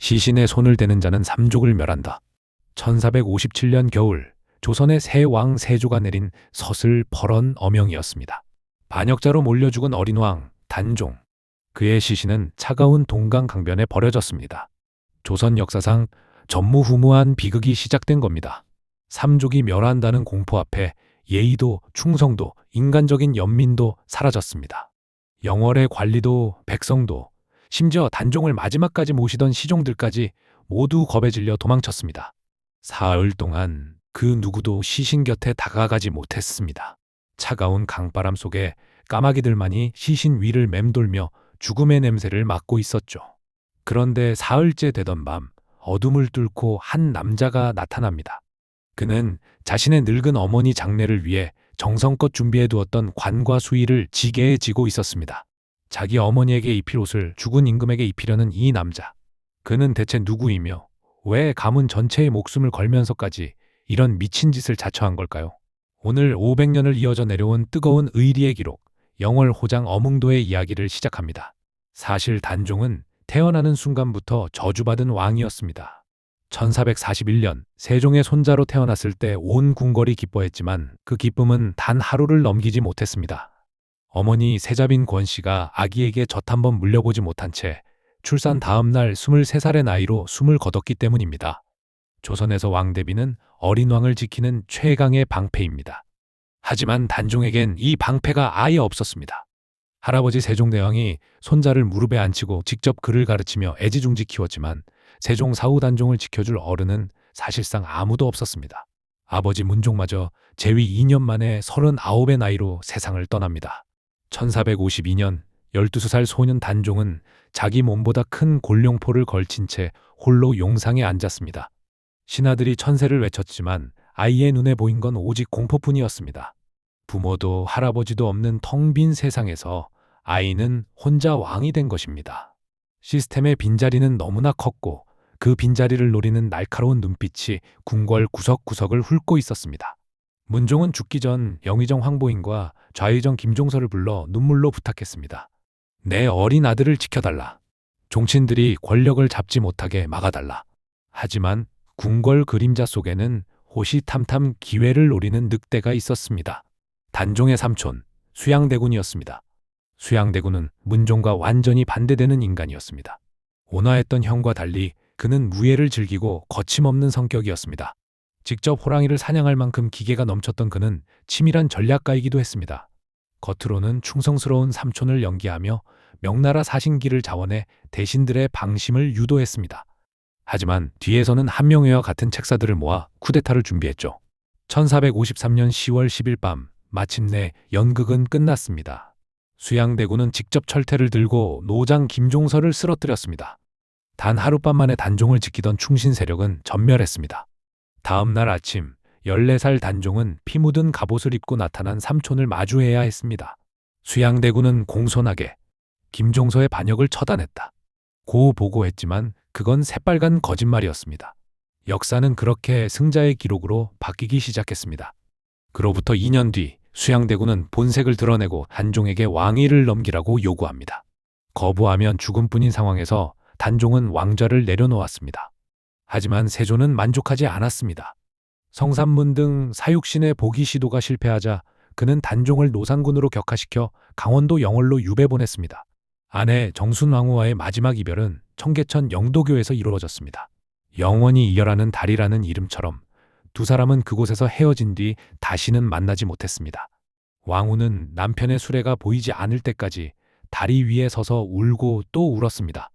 시신에 손을 대는 자는 삼족을 멸한다. 1457년 겨울 조선의 새 왕 세조가 내린 서슬퍼런 어명이었습니다. 반역자로 몰려 죽은 어린 왕 단종. 그의 시신은 차가운 동강 강변에 버려졌습니다. 조선 역사상 전무후무한 비극이 시작된 겁니다. 삼족이 멸한다는 공포 앞에 예의도 충성도 인간적인 연민도 사라졌습니다. 영월의 관리도 백성도 심지어 단종을 마지막까지 모시던 시종들까지 모두 겁에 질려 도망쳤습니다. 사흘 동안 그 누구도 시신 곁에 다가가지 못했습니다. 차가운 강바람 속에 까마귀들만이 시신 위를 맴돌며 죽음의 냄새를 맡고 있었죠. 그런데 사흘째 되던 밤 어둠을 뚫고 한 남자가 나타납니다. 그는 자신의 늙은 어머니 장례를 위해 정성껏 준비해 두었던 관과 수의를 지게에 지고 있었습니다. 자기 어머니에게 입힐 옷을 죽은 임금에게 입히려는 이 남자. 그는 대체 누구이며 왜 가문 전체의 목숨을 걸면서까지 이런 미친 짓을 자처한 걸까요? 오늘 500년을 이어져 내려온 뜨거운 의리의 기록, 영월 호장 어뭉도의 이야기를 시작합니다. 사실 단종은 태어나는 순간부터 저주받은 왕이었습니다. 1441년 세종의 손자로 태어났을 때 온 궁궐이 기뻐했지만 그 기쁨은 단 하루를 넘기지 못했습니다. 어머니 세자빈 권씨가 아기에게 젖 한 번 물려보지 못한 채 출산 다음 날 23살의 나이로 숨을 거뒀기 때문입니다. 조선에서 왕대비는 어린 왕을 지키는 최강의 방패입니다. 하지만 단종에겐 이 방패가 아예 없었습니다. 할아버지 세종대왕이 손자를 무릎에 앉히고 직접 글을 가르치며 애지중지 키웠지만 세종 사후 단종을 지켜줄 어른은 사실상 아무도 없었습니다. 아버지 문종마저 재위 2년 만에 39의 나이로 세상을 떠납니다. 1452년 12살 소년 단종은 자기 몸보다 큰 골룡포를 걸친 채 홀로 용상에 앉았습니다. 신하들이 천세를 외쳤지만 아이의 눈에 보인 건 오직 공포뿐이었습니다. 부모도 할아버지도 없는 텅 빈 세상에서 아이는 혼자 왕이 된 것입니다. 시스템의 빈자리는 너무나 컸고 그 빈자리를 노리는 날카로운 눈빛이 궁궐 구석구석을 훑고 있었습니다. 문종은 죽기 전 영의정 황보인과 좌의정 김종서를 불러 눈물로 부탁했습니다. 내 어린 아들을 지켜달라. 종친들이 권력을 잡지 못하게 막아달라. 하지만 궁궐 그림자 속에는 호시탐탐 기회를 노리는 늑대가 있었습니다. 단종의 삼촌 수양대군이었습니다. 수양대군은 문종과 완전히 반대되는 인간이었습니다. 온화했던 형과 달리 그는 무예를 즐기고 거침없는 성격이었습니다. 직접 호랑이를 사냥할 만큼 기계가 넘쳤던 그는 치밀한 전략가이기도 했습니다. 겉으로는 충성스러운 삼촌을 연기하며 명나라 사신기를 자원해 대신들의 방심을 유도했습니다. 하지만 뒤에서는 한명회와 같은 책사들을 모아 쿠데타를 준비했죠. 1453년 10월 10일 밤 마침내 연극은 끝났습니다. 수양대군은 직접 철퇴를 들고 노장 김종서를 쓰러뜨렸습니다. 단 하룻밤 만에 단종을 지키던 충신 세력은 전멸했습니다. 다음 날 아침 14살 단종은 피 묻은 갑옷을 입고 나타난 삼촌을 마주해야 했습니다. 수양대군은 공손하게 김종서의 반역을 처단했다. 고 보고했지만 그건 새빨간 거짓말이었습니다. 역사는 그렇게 승자의 기록으로 바뀌기 시작했습니다. 그로부터 2년 뒤 수양대군은 본색을 드러내고 단종에게 왕위를 넘기라고 요구합니다. 거부하면 죽음뿐인 상황에서 단종은 왕좌를 내려놓았습니다. 하지만 세조는 만족하지 않았습니다. 성삼문 등 사육신의 복위 시도가 실패하자 그는 단종을 노상군으로 격하시켜 강원도 영월로 유배보냈습니다. 아내 정순왕후와의 마지막 이별은 청계천 영도교에서 이루어졌습니다. 영원히 이별하는 달이라는 이름처럼 두 사람은 그곳에서 헤어진 뒤 다시는 만나지 못했습니다. 왕후는 남편의 수레가 보이지 않을 때까지 다리 위에 서서 울고 또 울었습니다.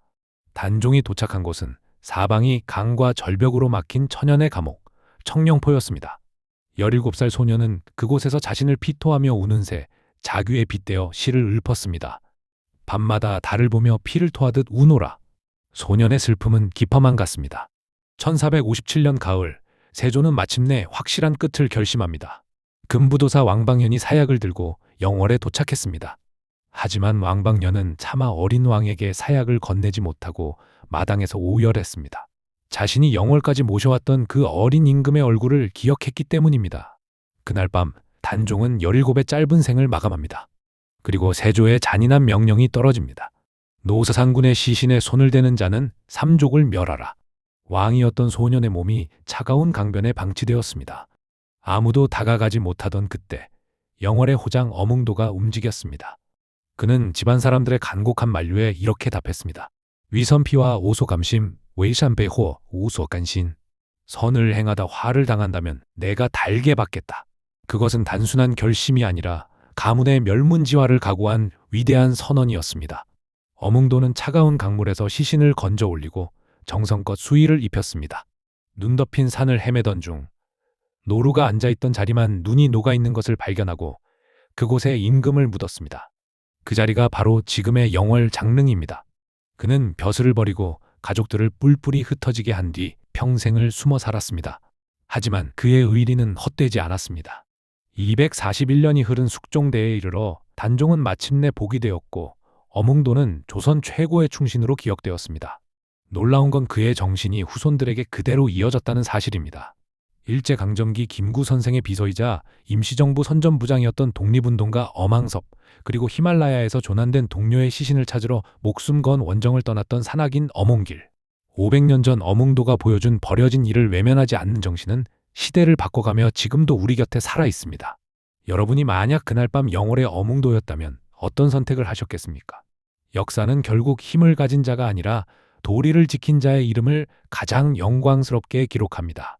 단종이 도착한 곳은 사방이 강과 절벽으로 막힌 천연의 감옥, 청룡포였습니다. 17살 소녀는 그곳에서 자신을 피토하며 우는 새 자귀에 빗대어 시를 읊었습니다. 밤마다 달을 보며 피를 토하듯 우노라. 소년의 슬픔은 깊어만 갔습니다. 1457년 가을, 세조는 마침내 확실한 끝을 결심합니다. 금부도사 왕방연이 사약을 들고 영월에 도착했습니다. 하지만 왕방연은 차마 어린 왕에게 사약을 건네지 못하고 마당에서 오열했습니다. 자신이 영월까지 모셔왔던 그 어린 임금의 얼굴을 기억했기 때문입니다. 그날 밤 단종은 17의 짧은 생을 마감합니다. 그리고 세조의 잔인한 명령이 떨어집니다. 노사상군의 시신에 손을 대는 자는 삼족을 멸하라. 왕이었던 소년의 몸이 차가운 강변에 방치되었습니다. 아무도 다가가지 못하던 그때 영월의 호장 어몽도가 움직였습니다. 그는 집안 사람들의 간곡한 만류에 이렇게 답했습니다. 위선피와 오소감심, 웨이산베호, 우소간신. 선을 행하다 화를 당한다면 내가 달게 받겠다. 그것은 단순한 결심이 아니라 가문의 멸문지화를 각오한 위대한 선언이었습니다. 어몽도는 차가운 강물에서 시신을 건져 올리고 정성껏 수의를 입혔습니다. 눈 덮인 산을 헤매던 중 노루가 앉아있던 자리만 눈이 녹아있는 것을 발견하고 그곳에 임금을 묻었습니다. 그 자리가 바로 지금의 영월 장릉입니다. 그는 벼슬을 버리고 가족들을 뿔뿔이 흩어지게 한 뒤 평생을 숨어 살았습니다. 하지만 그의 의리는 헛되지 않았습니다. 241년이 흐른 숙종대에 이르러 단종은 마침내 복이 되었고 어몽도는 조선 최고의 충신으로 기억되었습니다. 놀라운 건 그의 정신이 후손들에게 그대로 이어졌다는 사실입니다. 일제강점기 김구 선생의 비서이자 임시정부 선전부장이었던 독립운동가 엄항섭, 그리고 히말라야에서 조난된 동료의 시신을 찾으러 목숨 건 원정을 떠났던 산악인 어몽길. 500년 전 어몽도가 보여준 버려진 일을 외면하지 않는 정신은 시대를 바꿔가며 지금도 우리 곁에 살아 있습니다. 여러분이 만약 그날 밤 영월의 어몽도였다면 어떤 선택을 하셨겠습니까? 역사는 결국 힘을 가진 자가 아니라 도리를 지킨 자의 이름을 가장 영광스럽게 기록합니다.